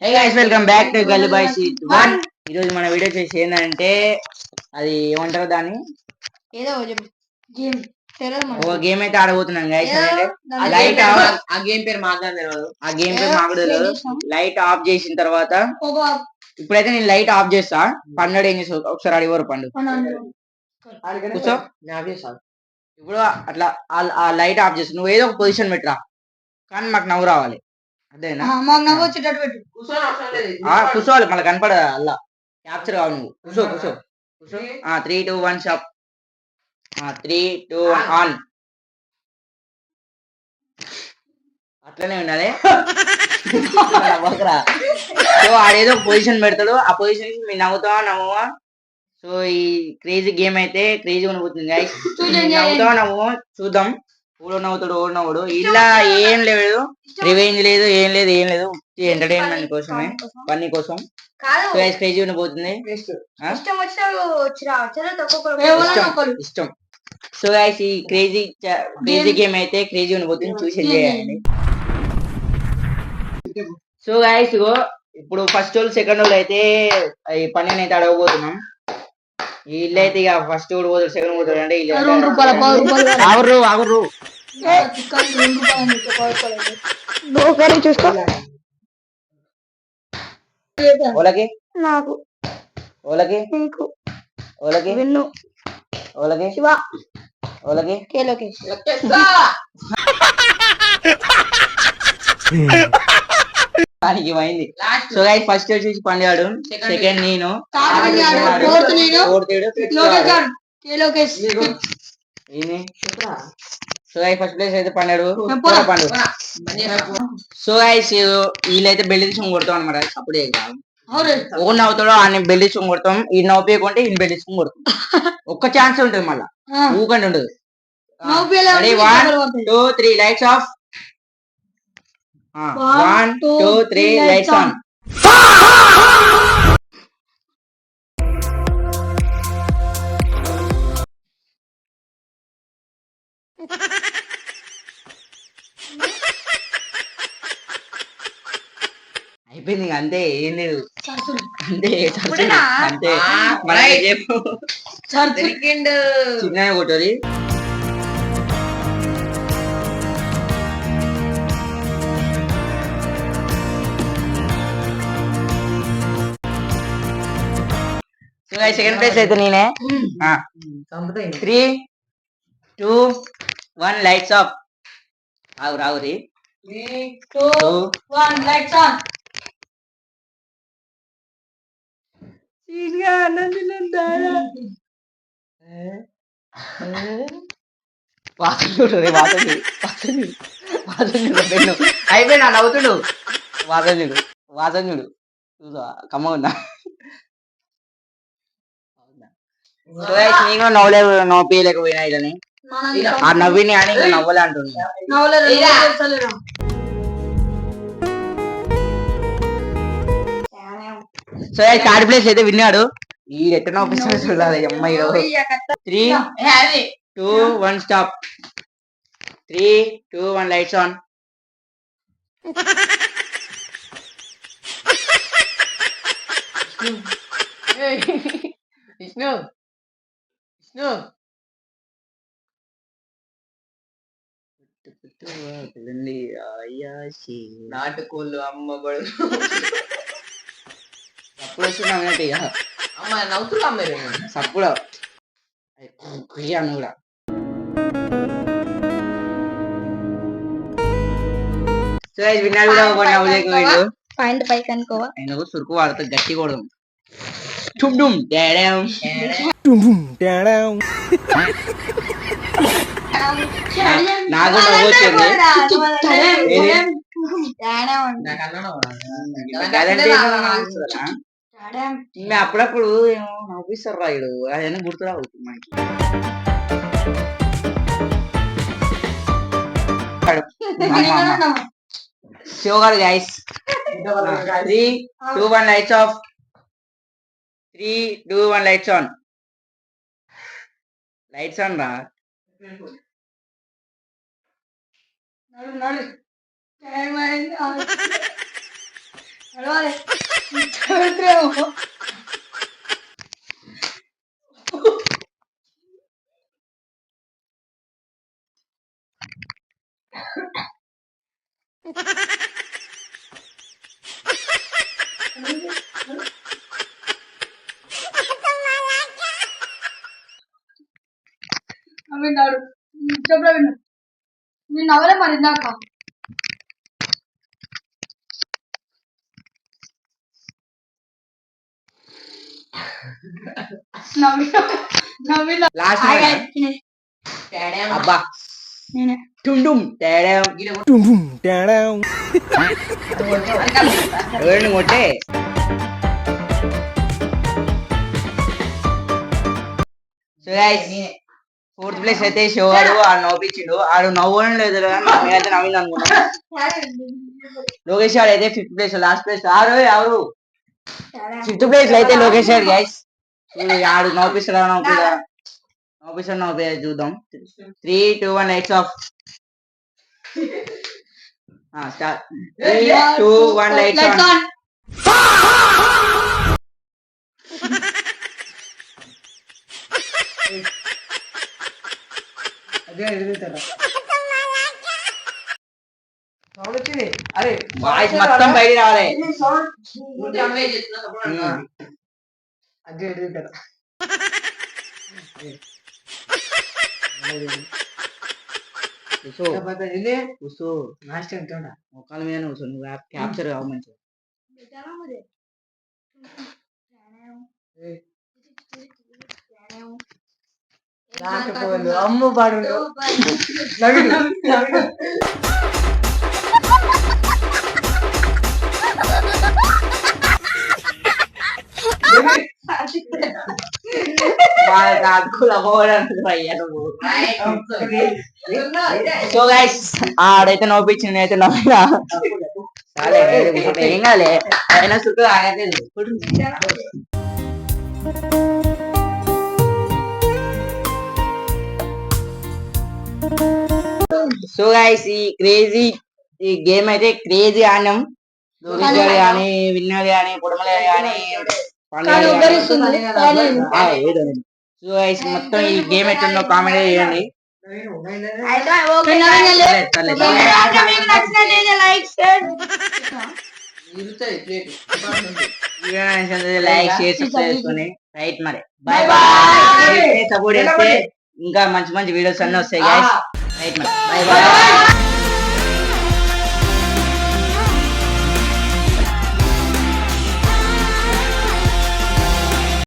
Hey guys welcome back to గల్లీ boys seat 1. ఈ రోజు మన వీడియో చేసి ఏంటంటే అది ఏమంటారు దాన్ని ఏదో గేమ్ ఒక గేమ్ అయితే ఆడబోతున్నాం గైస్. లైట్ ఆ గేమ్ పేరు మాకు తెలియదు. ఆ గేమ్ పేరు మాకు తెలియదు. లైట్ ఆఫ్ చేసిన తర్వాత ఇప్పుడైతే నేను లైట్ ఆఫ్ చేస్తా. పండు ఏం చేస్తావు ఒకసారి అడిగారు పండు కూర్చో. ఇప్పుడు అట్లా ఆ లైట్ ఆఫ్ చేస్తా. నువ్వు ఏదో ఒక పొజిషన్ పెట్టరా కానీ మాకు నవ్వు రావాలి. అదేనా కూర్చోవాలి మళ్ళీ కనపడ అల్లా క్యాప్చర్ కావాలి. నువ్వు కూర్చో కూర్చో కూర్చో. 3, 2, 1 షాప్. 3, 2, 1 ఆన్. అట్లనే ఉండాలి. సో ఆడేదో పొజిషన్ పెడతాడు. ఆ పొజిషన్ మీరు నవ్వువా. సో ఈ క్రేజీ గేమ్ అయితే క్రేజీ ఉండబోతుంది గైస్. నవ్వుతావా చూద్దాం. ఊడో నవ్వుడు ఇలా ఏం లేదు. రివెంజ్ లేదు ఏం లేదు ఎంటర్టైన్మెంట్ కోసమే, ఫన్నీ కోసం. సో గైస్ క్రేజీ ఉండబోతుంది. ఇష్టం. సో గైస్ ఈ క్రేజీ గేమ్ అయితే క్రేజీ ఉండబోతుంది. చూసి ఎంజాయ్ చేయండి. సో గైస్ ఇప్పుడు ఫస్ట్ వాళ్ళు సెకండ్ వాళ్ళు అయితే ఈ పని అయితే అడగబోతున్నాం. వీళ్ళు అయితే ఇక ఫస్ట్ కూడా పోతాడు సెకండ్ పోతాడు అంటే ఆగురు చూసుకో. ఓలకి నాకు ఓలకి నీకు ఓలకి విన్ను ఓలకి శివ ఓలకి కే లోకేష్. దానికి పోయింది. సో గైస్ ఫస్ట్ వచ్చేసి పండుగాడు, సెకండ్ నేను, సో గైస్ ఫస్ట్ ప్లేస్ అయితే పండాడు పండు. సో గైస్ వీళ్ళైతే బెల్లి తీసుకొని కొడతాం అనమాట. అప్పుడే ఓన్ నవ్వుతాడో ఆయన బెల్లి తీసుకొని కొడతాం. ఈ నవ్వుకుంటే ఈయన బెల్లి తీసుకొని కొడతాం. ఒక్క ఛాన్స్ ఉంటుంది మళ్ళా ఊకండి ఉండదు. 1, 2, 3 లైట్స్ ఆఫ్. 1, 2, 3 lights on. అయిపోయింది అంతే, ఏం లేదు అంతే అంతే. చిన్నగా కొట్టది. సెకండ్ ప్లేస్ అయితే నేనే. 3, 2, 1 lights of. Ravuri 3, 2, 1 lights on. అయిపోయినా నవ్వుతుడు. వాసనుడు చూసా కమ్మ ఉన్నా. నేను నవ్వలేకపోయినా ఇదని ఆ నవ్విని అని ఇంకా నవ్వలే అంటున్నా. సో థర్డ్ ప్లేస్ అయితే విన్నాడు. ఈ ఎట్ట నవ్విస్తున్నా చూడాలి అమ్మాయి. 3, 2, 1 స్టాప్. 3, 2, 1 lights on. విష్ణు నాటుకోళ్ళు అమ్మ బడు సప్పుడు వచ్చింది అన్నట్టు ఇక అమ్మ నవ్వుతున్నా మీరు సప్పుడు అను కూడా. సో విన్నాడు కూడా ఒక నవ్వులేకపోయాడు. పాయింట్ పైకి అనుకోవా ఆయన సురుకు వాడుతూ గట్టి కొడదాం. నాకు నవ్వొచ్చింది. అప్పుడప్పుడు ఏమో నవ్విస్తారు రాయుడు అదన్నీ గుర్తురావు మనకి. షోగాడు guys. 3, 2, 1 lights off. 3, 2, 1 lights on. Lights on రా. విన్నాడు చెప్పరా విన్నాడు నేను నవ్వలే మరి ఇందాక లాస్ట్ అబ్బా టుండుం తేడా ఎవరిని కొట్టే సో గైస్ ఫోర్త్ ప్లేస్ అయితే షో ఆడు నవ్వించిండు ఆడు నవ్వడం లేదు మేమైతే నవ్వింది అనుకున్నాం లోకేష్ గారు అయితే ఫిఫ్త్ ప్లేస్ లాస్ట్ ప్లేస్ ఎవరు ఫిఫ్త్ ప్లేస్ లో అయితే లోకేష్ గారు గైస్ ఆడు నవ్విస్తాడా నవ్వుతాడు చూద్దాం 3, 2, 1 lights of start 3, 2, 1 lights on అరే వాయిస్ మొత్తం బయట రావాలి అదే ఎదుగుతారా మొక్కల మీద కూర్చో నువ్వు క్యాప్చర్ కావు మంచిగా అమ్మ పాడు సో గైస్ ఆడైతే నవ్వించింది నేనైతే నవ్వినా ఏం కాలే అయినా చుట్టూ ఆగలేదు సో గైస్ ఈ గేమ్ అయితే క్రేజీ ఆడినాం లోకేష్ గారు కానీ విన్నర్ కానీ పొడమల కానీ సో గైస్ మొత్తం ఈ గేమ్ ఎట్లుందో కామెంట్ చేయండి లైక్ షేర్ సబ్స్క్రైబ్ చేసుకొని రైట్ మరి బాయ్ బాయ్ సపోర్ట్ చేస్తే ఇంకా మంచి మంచి వీడియోస్ అన్నీ వస్తాయి గైస్ రైట్ మరి బాయ్ బాయ్